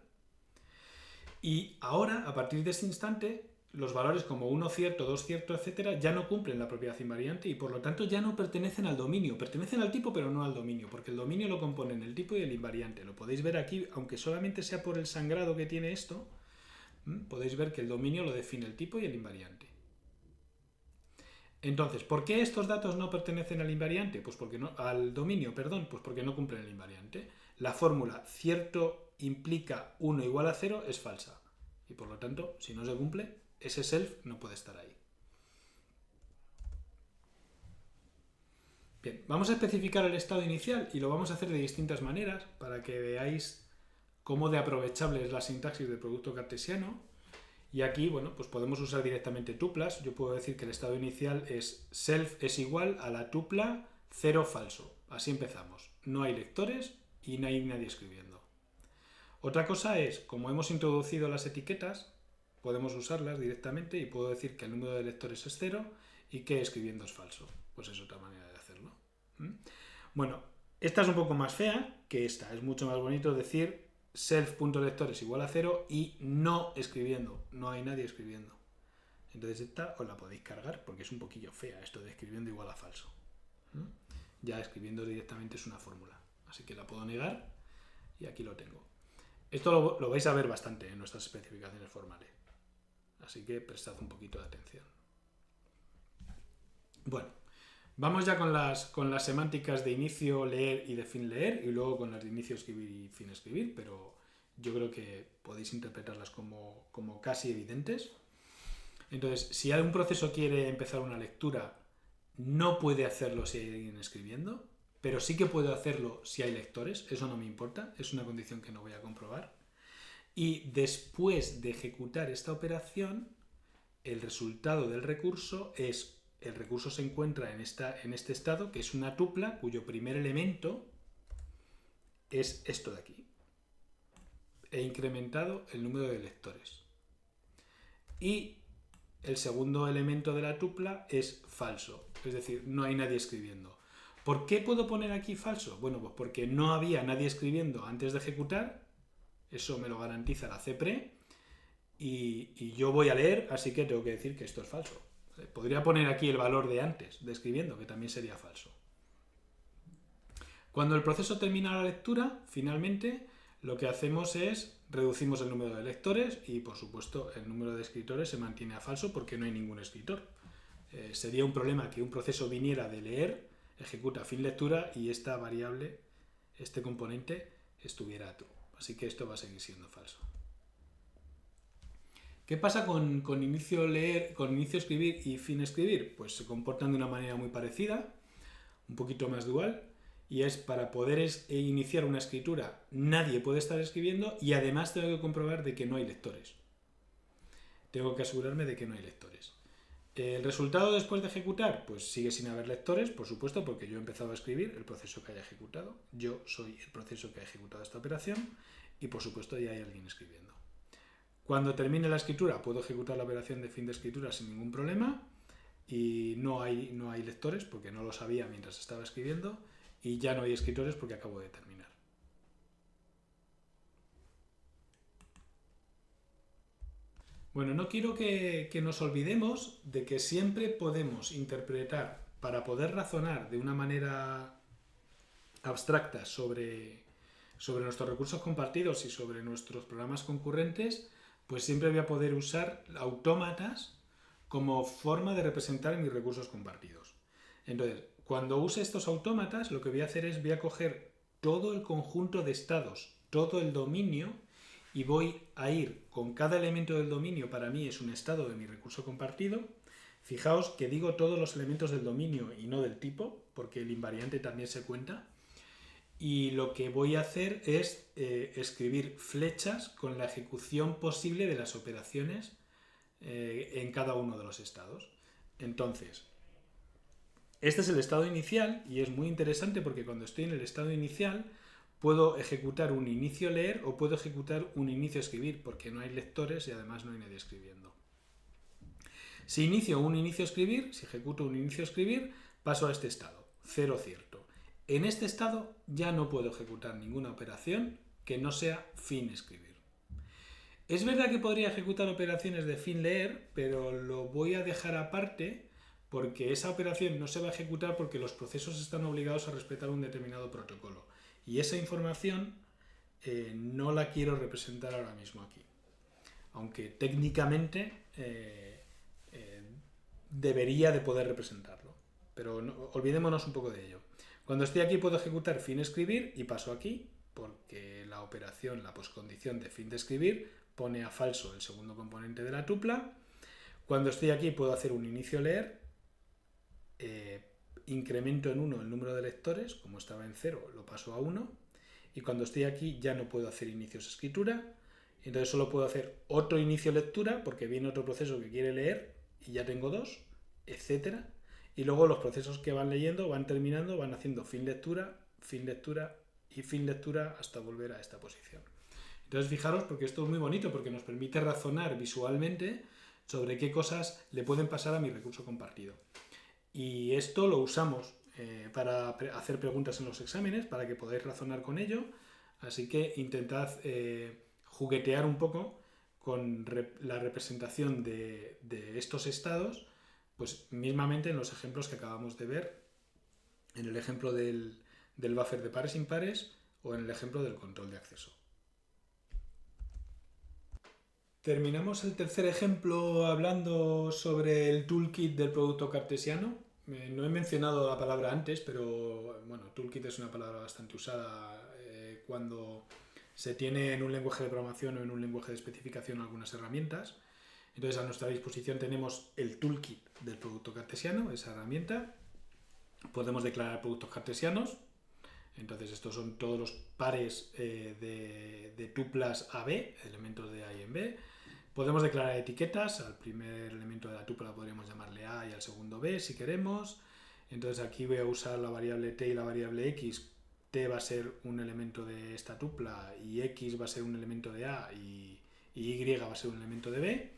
Y ahora, a partir de este instante, los valores como 1 cierto, 2 cierto, etc. ya no cumplen la propiedad invariante y por lo tanto ya no pertenecen al dominio. Pertenecen al tipo pero no al dominio, porque el dominio lo componen el tipo y el invariante. Lo podéis ver aquí, aunque solamente sea por el sangrado que tiene esto, podéis ver que el dominio lo define el tipo y el invariante. Entonces, ¿por qué estos datos no pertenecen al invariante? Pues porque no, al dominio, perdón, pues porque no cumplen el invariante. La fórmula cierto implica 1 igual a 0 es falsa. Y por lo tanto, si no se cumple, ese self no puede estar ahí. Bien, vamos a especificar el estado inicial y lo vamos a hacer de distintas maneras para que veáis cómo de aprovechable es la sintaxis del producto cartesiano. Y aquí, bueno, pues podemos usar directamente tuplas. Yo puedo decir que el estado inicial es self es igual a la tupla 0 falso. Así empezamos. No hay lectores y no hay nadie escribiendo. Otra cosa es, como hemos introducido las etiquetas, podemos usarlas directamente y puedo decir que el número de lectores es 0 y que escribiendo es falso. Pues es otra manera de hacerlo. Bueno, esta es un poco más fea que esta. Es mucho más bonito decir self.lectores igual a 0 y no escribiendo. No hay nadie escribiendo. Entonces esta os la podéis cargar porque es un poquillo fea esto de escribiendo igual a falso. Ya escribiendo directamente es una fórmula. Así que la puedo negar y aquí lo tengo. Esto lo vais a ver bastante en nuestras especificaciones formales. Así que prestad un poquito de atención. Bueno, vamos ya con las semánticas de inicio leer y de fin leer y luego con las de inicio escribir y fin escribir, pero yo creo que podéis interpretarlas como casi evidentes. Entonces, si algún proceso quiere empezar una lectura, no puede hacerlo si hay alguien escribiendo, pero sí que puede hacerlo si hay lectores, eso no me importa, es una condición que no voy a comprobar. Y después de ejecutar esta operación, el resultado del recurso es, el recurso se encuentra en este estado, que es una tupla cuyo primer elemento es esto de aquí. He incrementado el número de lectores. Y el segundo elemento de la tupla es falso, es decir, no hay nadie escribiendo. ¿Por qué puedo poner aquí falso? Bueno, pues porque no había nadie escribiendo antes de ejecutar, eso me lo garantiza la CPRE, y yo voy a leer, así que tengo que decir que esto es falso. Podría poner aquí el valor de antes de escribiendo, que también sería falso. Cuando el proceso termina la lectura, finalmente, lo que hacemos es reducimos el número de lectores y, por supuesto, el número de escritores se mantiene a falso porque no hay ningún escritor. Sería un problema que un proceso viniera de leer, ejecuta fin lectura y esta variable, este componente, estuviera true. Así que esto va a seguir siendo falso. ¿Qué pasa con inicio leer, con inicio escribir y fin escribir? Pues se comportan de una manera muy parecida, un poquito más dual, y es para poder iniciar una escritura nadie puede estar escribiendo y además tengo que comprobar de que no hay lectores. Tengo que asegurarme de que no hay lectores. ¿El resultado después de ejecutar? Pues sigue sin haber lectores, por supuesto, porque yo he empezado a escribir el proceso que haya ejecutado. Yo soy el proceso que ha ejecutado esta operación y, por supuesto, ya hay alguien escribiendo. Cuando termine la escritura, puedo ejecutar la operación de fin de escritura sin ningún problema y no hay lectores porque no lo sabía mientras estaba escribiendo y ya no hay escritores porque acabo de terminar. Bueno, no quiero que nos olvidemos de que siempre podemos interpretar, para poder razonar de una manera abstracta sobre nuestros recursos compartidos y sobre nuestros programas concurrentes, pues siempre voy a poder usar autómatas como forma de representar mis recursos compartidos. Entonces, cuando use estos autómatas, lo que voy a hacer es voy a coger todo el conjunto de estados, todo el dominio, y voy a ir con cada elemento del dominio, para mí es un estado de mi recurso compartido. Fijaos que digo todos los elementos del dominio y no del tipo, porque el invariante también se cuenta. Y lo que voy a hacer es escribir flechas con la ejecución posible de las operaciones en cada uno de los estados. Entonces, este es el estado inicial y es muy interesante porque cuando estoy en el estado inicial puedo ejecutar un inicio leer o puedo ejecutar un inicio escribir porque no hay lectores y además no hay nadie escribiendo. Si inicio un inicio escribir, si ejecuto un inicio escribir, paso a este estado, cero cierto. En este estado ya no puedo ejecutar ninguna operación que no sea fin escribir. Es verdad que podría ejecutar operaciones de fin leer, pero lo voy a dejar aparte porque esa operación no se va a ejecutar porque los procesos están obligados a respetar un determinado protocolo. Y esa información no la quiero representar ahora mismo aquí. Aunque técnicamente debería de poder representarlo. Pero no, olvidémonos un poco de ello. Cuando estoy aquí puedo ejecutar fin escribir y paso aquí porque la operación, la poscondición de fin de escribir pone a falso el segundo componente de la tupla. Cuando estoy aquí puedo hacer un inicio leer, incremento en 1 el número de lectores, como estaba en 0 lo paso a 1, y cuando estoy aquí ya no puedo hacer inicios escritura, entonces solo puedo hacer otro inicio lectura porque viene otro proceso que quiere leer y ya tengo 2, etcétera. Y luego los procesos que van leyendo van terminando, van haciendo fin lectura y fin lectura hasta volver a esta posición. Entonces fijaros porque esto es muy bonito porque nos permite razonar visualmente sobre qué cosas le pueden pasar a mi recurso compartido. Y esto lo usamos para hacer preguntas en los exámenes, para que podáis razonar con ello. Así que intentad juguetear un poco con la representación de estos estados, pues mismamente en los ejemplos que acabamos de ver, en el ejemplo del buffer de pares impares o en el ejemplo del control de acceso. Terminamos el tercer ejemplo hablando sobre el toolkit del producto cartesiano. No he mencionado la palabra antes, pero bueno, toolkit es una palabra bastante usada cuando se tiene en un lenguaje de programación o en un lenguaje de especificación algunas herramientas. Entonces a nuestra disposición tenemos el toolkit del producto cartesiano, esa herramienta. Podemos declarar productos cartesianos. Entonces estos son todos los pares de tuplas AB, elementos de A y en B. Podemos declarar etiquetas, al primer elemento de la tupla podríamos llamarle A y al segundo B si queremos. Entonces aquí voy a usar la variable t y la variable x. T va a ser un elemento de esta tupla y x va a ser un elemento de A y y va a ser un elemento de B.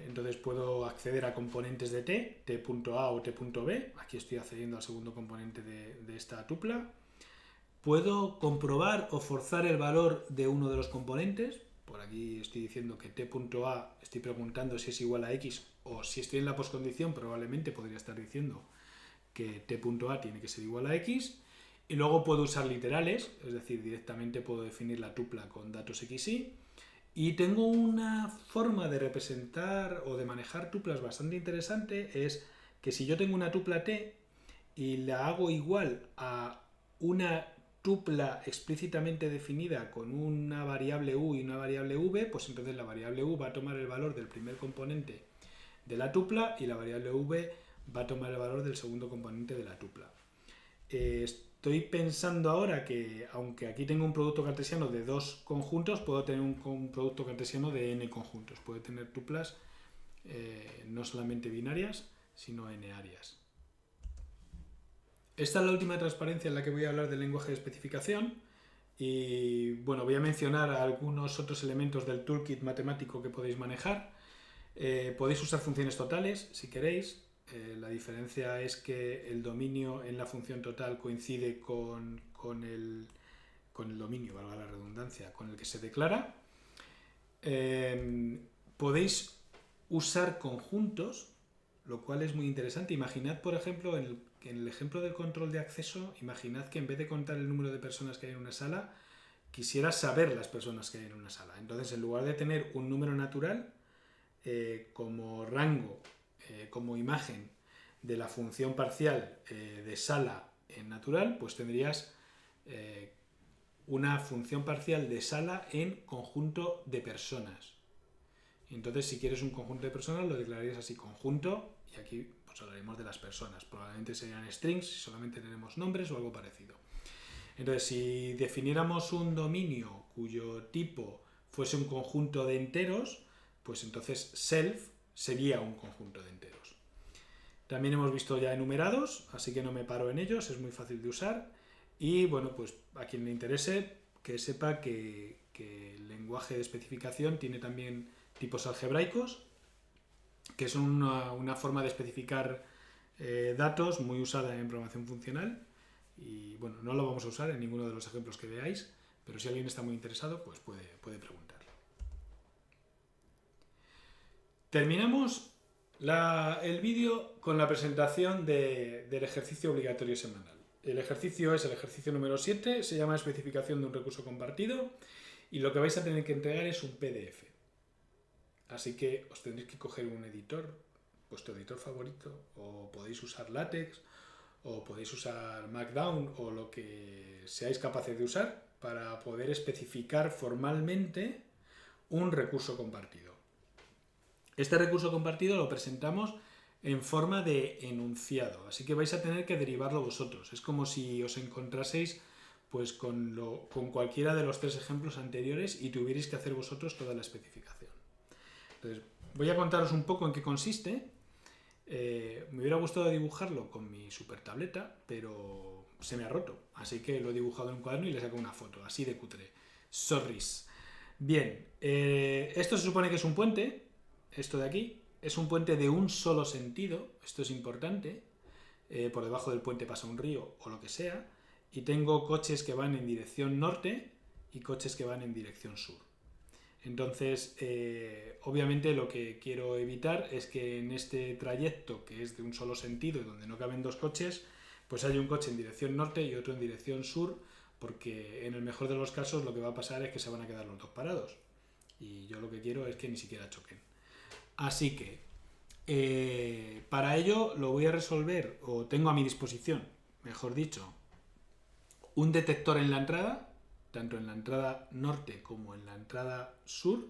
Entonces puedo acceder a componentes de t, t.a o t.b. Aquí estoy accediendo al segundo componente de esta tupla. Puedo comprobar o forzar el valor de uno de los componentes. Por aquí estoy diciendo que t.a, estoy preguntando si es igual a x, o si estoy en la poscondición probablemente podría estar diciendo que t.a tiene que ser igual a x. Y luego puedo usar literales, es decir, directamente puedo definir la tupla con datos x, y. Y tengo una forma de representar o de manejar tuplas bastante interesante, es que si yo tengo una tupla t y la hago igual a una tupla explícitamente definida con una variable u y una variable v, pues entonces la variable u va a tomar el valor del primer componente de la tupla y la variable v va a tomar el valor del segundo componente de la tupla. Estoy pensando ahora que, aunque aquí tengo un producto cartesiano de 2 conjuntos, puedo tener un producto cartesiano de n conjuntos. Puedo tener tuplas no solamente binarias, sino n-arias. Esta es la última transparencia en la que voy a hablar del lenguaje de especificación y bueno, voy a mencionar algunos otros elementos del toolkit matemático que podéis manejar. Podéis usar funciones totales si queréis. La diferencia es que el dominio en la función total coincide con el dominio, valga la redundancia, con el que se declara. Podéis usar conjuntos, lo cual es muy interesante. Imaginad, por ejemplo, en el ejemplo del control de acceso, imaginad que en vez de contar el número de personas que hay en una sala, quisieras saber las personas que hay en una sala. Entonces, en lugar de tener un número natural como rango, como imagen de la función parcial de sala en natural, pues tendrías una función parcial de sala en conjunto de personas. Entonces, si quieres un conjunto de personas, lo declararías así, conjunto, y aquí pues hablaremos de las personas. Probablemente serían strings si solamente tenemos nombres o algo parecido. Entonces, si definiéramos un dominio cuyo tipo fuese un conjunto de enteros, pues entonces self sería un conjunto de enteros. También hemos visto ya enumerados, así que no me paro en ellos, es muy fácil de usar. Y bueno, pues a quien le interese, que sepa que el lenguaje de especificación tiene también tipos algebraicos, que son una forma de especificar datos muy usada en programación funcional. Y bueno, no lo vamos a usar en ninguno de los ejemplos que veáis, pero si alguien está muy interesado, pues puede preguntar. Terminamos el vídeo con la presentación del ejercicio obligatorio semanal. El ejercicio es el ejercicio número 7, se llama especificación de un recurso compartido y lo que vais a tener que entregar es un PDF. Así que os tendréis que coger un editor, vuestro editor favorito, o podéis usar LaTeX, o podéis usar Markdown o lo que seáis capaces de usar para poder especificar formalmente un recurso compartido. Este recurso compartido lo presentamos en forma de enunciado, así que vais a tener que derivarlo vosotros. Es como si os encontraseis pues, con cualquiera de los 3 ejemplos anteriores y tuvierais que hacer vosotros toda la especificación. Entonces, voy a contaros un poco en qué consiste. Me hubiera gustado dibujarlo con mi super tableta, pero se me ha roto, así que lo he dibujado en un cuaderno y le saco una foto, así de cutre. Sorris. Bien, esto se supone que es un puente. Esto de aquí es un puente de un solo sentido, esto es importante, por debajo del puente pasa un río o lo que sea, y tengo coches que van en dirección norte y coches que van en dirección sur. Entonces, obviamente lo que quiero evitar es que en este trayecto, que es de un solo sentido y donde no caben 2 coches, pues haya un coche en dirección norte y otro en dirección sur, porque en el mejor de los casos lo que va a pasar es que se van a quedar los 2 parados. Y yo lo que quiero es que ni siquiera choquen. Así que para ello lo voy a resolver, o tengo a mi disposición, mejor dicho, un detector en la entrada, tanto en la entrada norte como en la entrada sur,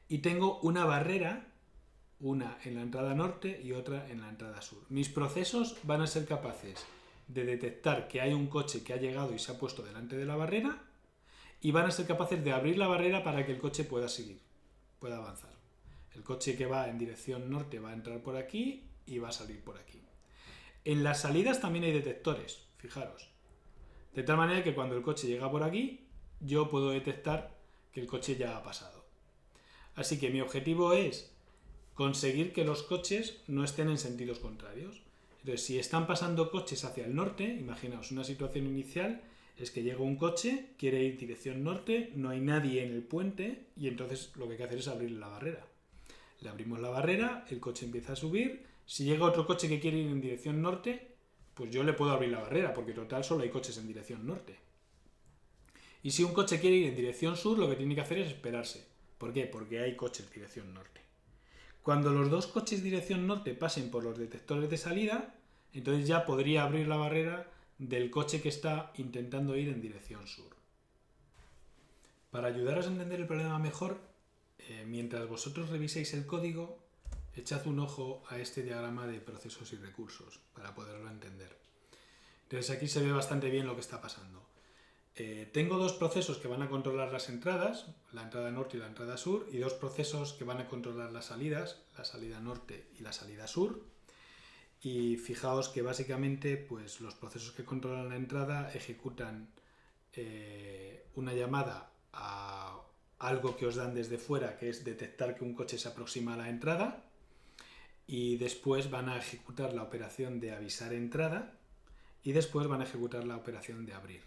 y tengo una barrera, una en la entrada norte y otra en la entrada sur. Mis procesos van a ser capaces de detectar que hay un coche que ha llegado y se ha puesto delante de la barrera, y van a ser capaces de abrir la barrera para que el coche pueda seguir, pueda avanzar. El coche que va en dirección norte va a entrar por aquí y va a salir por aquí. En las salidas también hay detectores, fijaros. De tal manera que cuando el coche llega por aquí, yo puedo detectar que el coche ya ha pasado. Así que mi objetivo es conseguir que los coches no estén en sentidos contrarios. Entonces, si están pasando coches hacia el norte, imaginaos una situación inicial, es que llega un coche, quiere ir dirección norte, no hay nadie en el puente y entonces lo que hay que hacer es abrir la barrera. Le abrimos la barrera, el coche empieza a subir. Si llega otro coche que quiere ir en dirección norte, pues yo le puedo abrir la barrera, porque total solo hay coches en dirección norte. Y si un coche quiere ir en dirección sur, lo que tiene que hacer es esperarse. ¿Por qué? Porque hay coches en dirección norte. Cuando los 2 coches en dirección norte pasen por los detectores de salida, entonces ya podría abrir la barrera del coche que está intentando ir en dirección sur. Para ayudaros a entender el problema mejor, mientras vosotros reviséis el código, echad un ojo a este diagrama de procesos y recursos para poderlo entender. Entonces aquí se ve bastante bien lo que está pasando. Tengo dos procesos que van a controlar las entradas, la entrada norte y la entrada sur, y dos procesos que van a controlar las salidas, la salida norte y la salida sur. Y fijaos que básicamente pues, los procesos que controlan la entrada ejecutan una llamada a algo que os dan desde fuera, que es detectar que un coche se aproxima a la entrada, y después van a ejecutar la operación de avisar entrada, y después van a ejecutar la operación de abrir.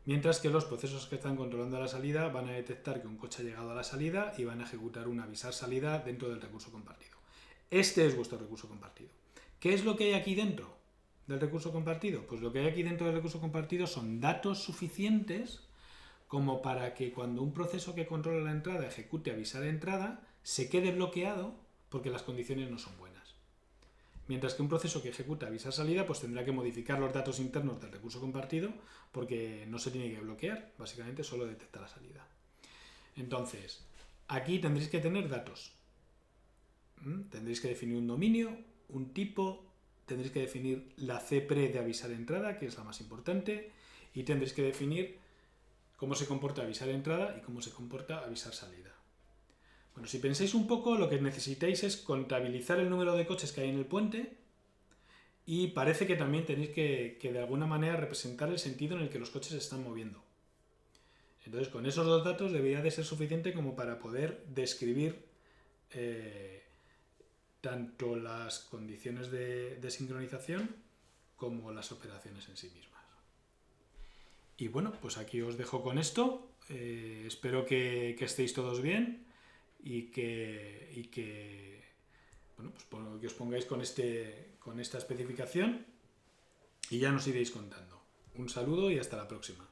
Mientras que los procesos que están controlando la salida van a detectar que un coche ha llegado a la salida y van a ejecutar un avisar salida dentro del recurso compartido. Este es vuestro recurso compartido. ¿Qué es lo que hay aquí dentro del recurso compartido? Pues lo que hay aquí dentro del recurso compartido son datos suficientes como para que cuando un proceso que controla la entrada ejecute avisar entrada, se quede bloqueado porque las condiciones no son buenas. Mientras que un proceso que ejecuta avisar salida pues tendrá que modificar los datos internos del recurso compartido porque no se tiene que bloquear, básicamente solo detecta la salida. Entonces, aquí tendréis que tener datos. Tendréis que definir un dominio, un tipo, tendréis que definir la CPRE de avisar entrada, que es la más importante, y tendréis que definir cómo se comporta avisar entrada y cómo se comporta avisar salida. Bueno, si pensáis un poco, lo que necesitáis es contabilizar el número de coches que hay en el puente y parece que también tenéis que de alguna manera representar el sentido en el que los coches se están moviendo. Entonces, con esos dos datos debería de ser suficiente como para poder describir tanto las condiciones de sincronización como las operaciones en sí mismas. Y bueno, pues aquí os dejo con esto. Espero que estéis todos bien y que bueno, pues que os pongáis con esta especificación y ya nos iréis contando. Un saludo y hasta la próxima.